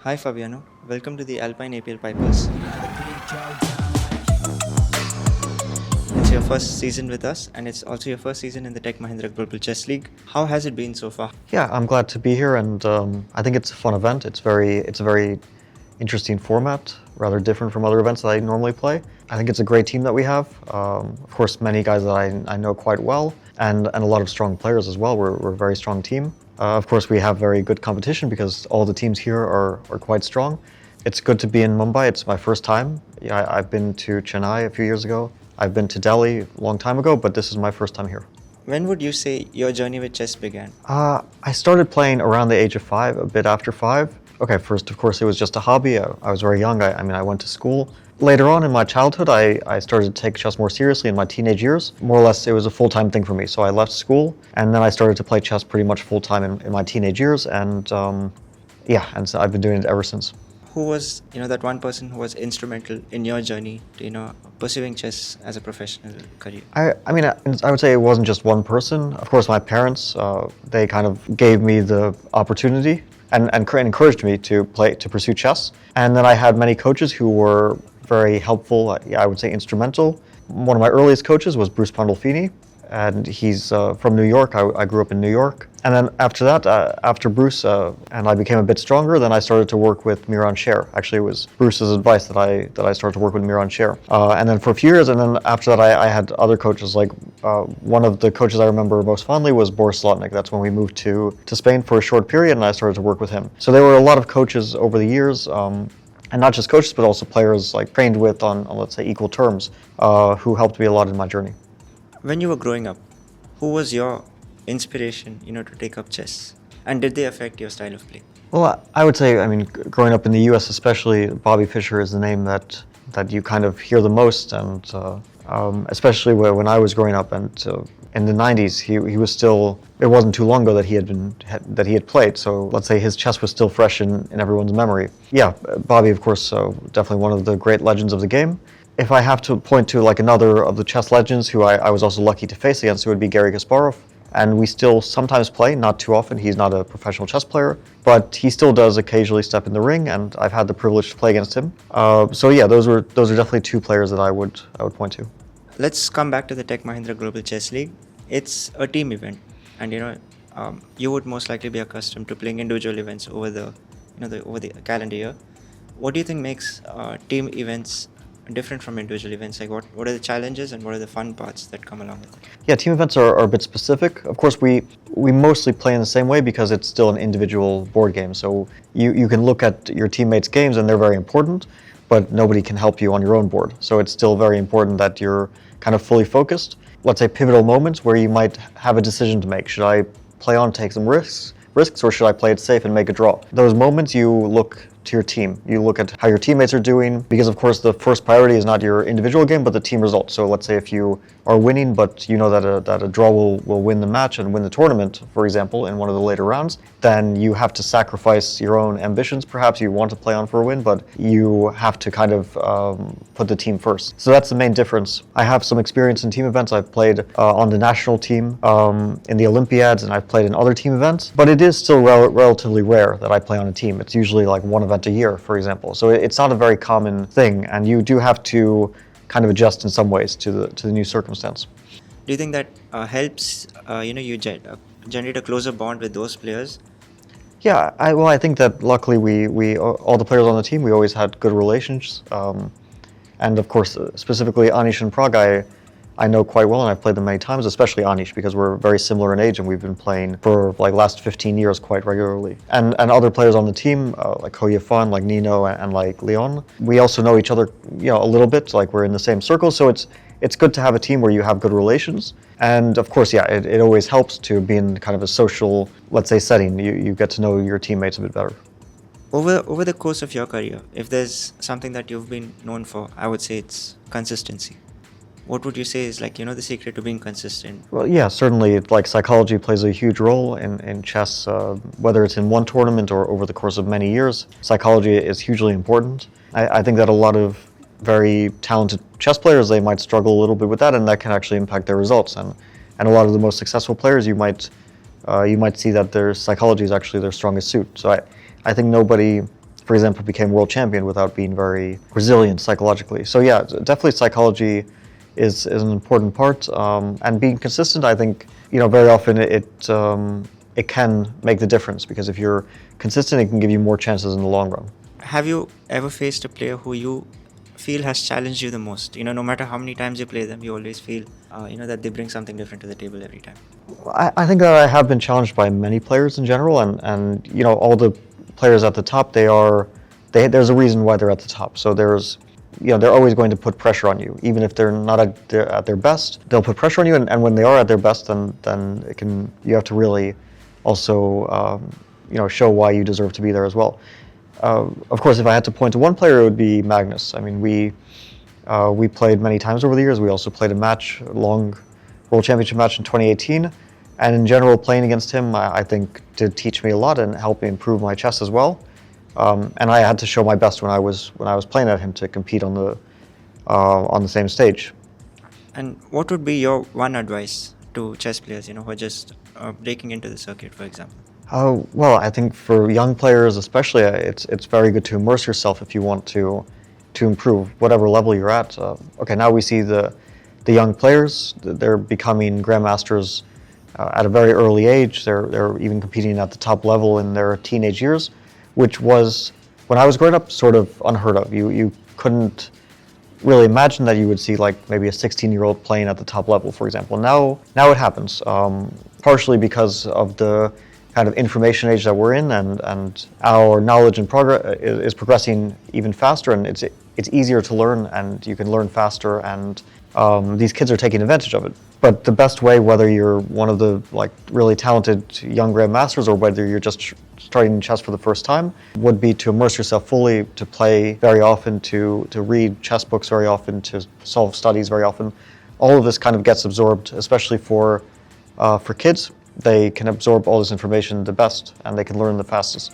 Hi Fabiano, welcome to the Alpine APL Pipers. It's your first season with us and it's also your first season in the Tech Mahindra Global Chess League. How has it been so far? Yeah, I'm glad to be here, and I think it's a fun event. It's a very interesting format, rather different from other events that I normally play. I think it's a great team that we have. Of course, many guys that I know quite well, and a lot of strong players as well. We're a very strong team. Of course, we have very good competition because all the teams here are quite strong. It's good to be in Mumbai. It's my first time. Yeah, I've been to Chennai a few years ago. I've been to Delhi a long time ago, but this is my first time here. When would you say your journey with chess began? I started playing around the age of 5, a bit after 5. Okay, first, of course, it was just a hobby. I was very young. I mean, I went to school. Later on in my childhood, I started to take chess more seriously in my teenage years. More or less, it was a full-time thing for me. So I left school, and then I started to play chess pretty much full-time in my teenage years. And yeah, and so I've been doing it ever since. Who was, that one person who was instrumental in your journey to, pursuing chess as a professional career? I mean, I would say it wasn't just one person. Of course, my parents, they kind of gave me the opportunity and encouraged me to pursue chess. And then I had many coaches who were very helpful, I would say instrumental. One of my earliest coaches was Bruce Pandolfini, and he's from New York. I grew up in New York. And then after that, after Bruce and I became a bit stronger, then I started to work with Miran Sher. Actually, it was Bruce's advice that I started to work with Miran Sher. And then for a few years, and then after that, I had other coaches. Like one of the coaches I remember most fondly was Boris Slotnick. That's when we moved to Spain for a short period, and I started to work with him. So there were a lot of coaches over the years. And not just coaches, but also players like trained with on let's say equal terms, who helped me a lot in my journey. When you were growing up, who was your inspiration, to take up chess? And did they affect your style of play? Well, I would say, I mean, growing up in the U.S. especially, Bobby Fischer is the name that you kind of hear the most, and especially when I was growing up, and in the 90s, he was still. It wasn't too long ago that he had played. So let's say his chess was still fresh in everyone's memory. Yeah, Bobby, of course, definitely one of the great legends of the game. If I have to point to like another of the chess legends who I was also lucky to face against, it would be Garry Kasparov. And we still sometimes play, not too often. He's not a professional chess player, but he still does occasionally step in the ring, and I've had the privilege to play against him. So yeah, those are definitely two players that I would point to. Let's come back to the Tech Mahindra Global Chess League. It's a team event, and you would most likely be accustomed to playing individual events over the calendar year. What do you think makes team events different from individual events? Like what are the challenges and what are the fun parts that come along with it? Yeah, team events are a bit specific. Of course, we mostly play in the same way because it's still an individual board game. So you can look at your teammates' games and they're very important, but nobody can help you on your own board. So it's still very important that you're kind of fully focused. Let's say pivotal moments where you might have a decision to make. Should I play on, take some risks, or should I play it safe and make a draw? Those moments you look to your team. You look at how your teammates are doing, because of course the first priority is not your individual game, but the team result. So let's say if you are winning, but you know that a draw will win the match and win the tournament, for example, in one of the later rounds, then you have to sacrifice your own ambitions. Perhaps you want to play on for a win, but you have to kind of put the team first. So that's the main difference. I have some experience in team events. I've played on the national team in the Olympiads, and I've played in other team events, but it is still relatively rare that I play on a team. It's usually like one event a year, for example. So it's not a very common thing, and you do have to kind of adjust in some ways to the new circumstance. Do you think that helps you generate a closer bond with those players? Yeah, I think that luckily we all the players on the team, we always had good relations, and of course specifically Anish and Prag, I know quite well, and I've played them many times, especially Anish, because we're very similar in age and we've been playing for like last 15 years quite regularly. And other players on the team, like Ko Yefan, like Nino, and like Leon, we also know each other, a little bit, like we're in the same circle. So it's good to have a team where you have good relations. And of course, yeah, it always helps to be in kind of a social, let's say, setting. You get to know your teammates a bit better. Over the course of your career, if there's something that you've been known for, I would say it's consistency. What would you say is the secret to being consistent? Well, yeah, certainly like psychology plays a huge role in chess, whether it's in one tournament or over the course of many years. Psychology is hugely important. I think that a lot of very talented chess players, they might struggle a little bit with that, and that can actually impact their results. And a lot of the most successful players, you might see that their psychology is actually their strongest suit. So I think nobody, for example, became world champion without being very resilient psychologically. So yeah, definitely psychology is an important part, and being consistent. I think very often it can make the difference, because if you're consistent, it can give you more chances in the long run. Have you ever faced a player who you feel has challenged you the most? No matter how many times you play them, you always feel that they bring something different to the table every time. I think that I have been challenged by many players in general, and all the players at the top, there's a reason why they're at the top. So they're always going to put pressure on you, even if they're not at their best. They'll put pressure on you, and when they are at their best, then you have to really also show why you deserve to be there as well. Of course, if I had to point to one player, it would be Magnus. I mean, we played many times over the years. We also played a long World Championship match in 2018, and in general, playing against him, I think, did teach me a lot and help me improve my chess as well. And I had to show my best when I was playing at him to compete on the same stage. And what would be your one advice to chess players, who are just breaking into the circuit, for example? Well, I think for young players especially, it's very good to immerse yourself if you want to improve whatever level you're at. Okay, now we see the young players, they're becoming grandmasters at a very early age. They're even competing at the top level in their teenage years, which was, when I was growing up, sort of unheard of. You couldn't really imagine that you would see like maybe a 16-year-old playing at the top level, for example. Now it happens, partially because of the kind of information age that we're in, and our knowledge and progress is progressing even faster, and it's easier to learn, and you can learn faster, and these kids are taking advantage of it. But the best way, whether you're one of the really talented young grandmasters or whether you're just starting chess for the first time, would be to immerse yourself fully, to play very often, to read chess books very often, to solve studies very often. All of this kind of gets absorbed, especially for kids. They can absorb all this information the best, and they can learn the fastest.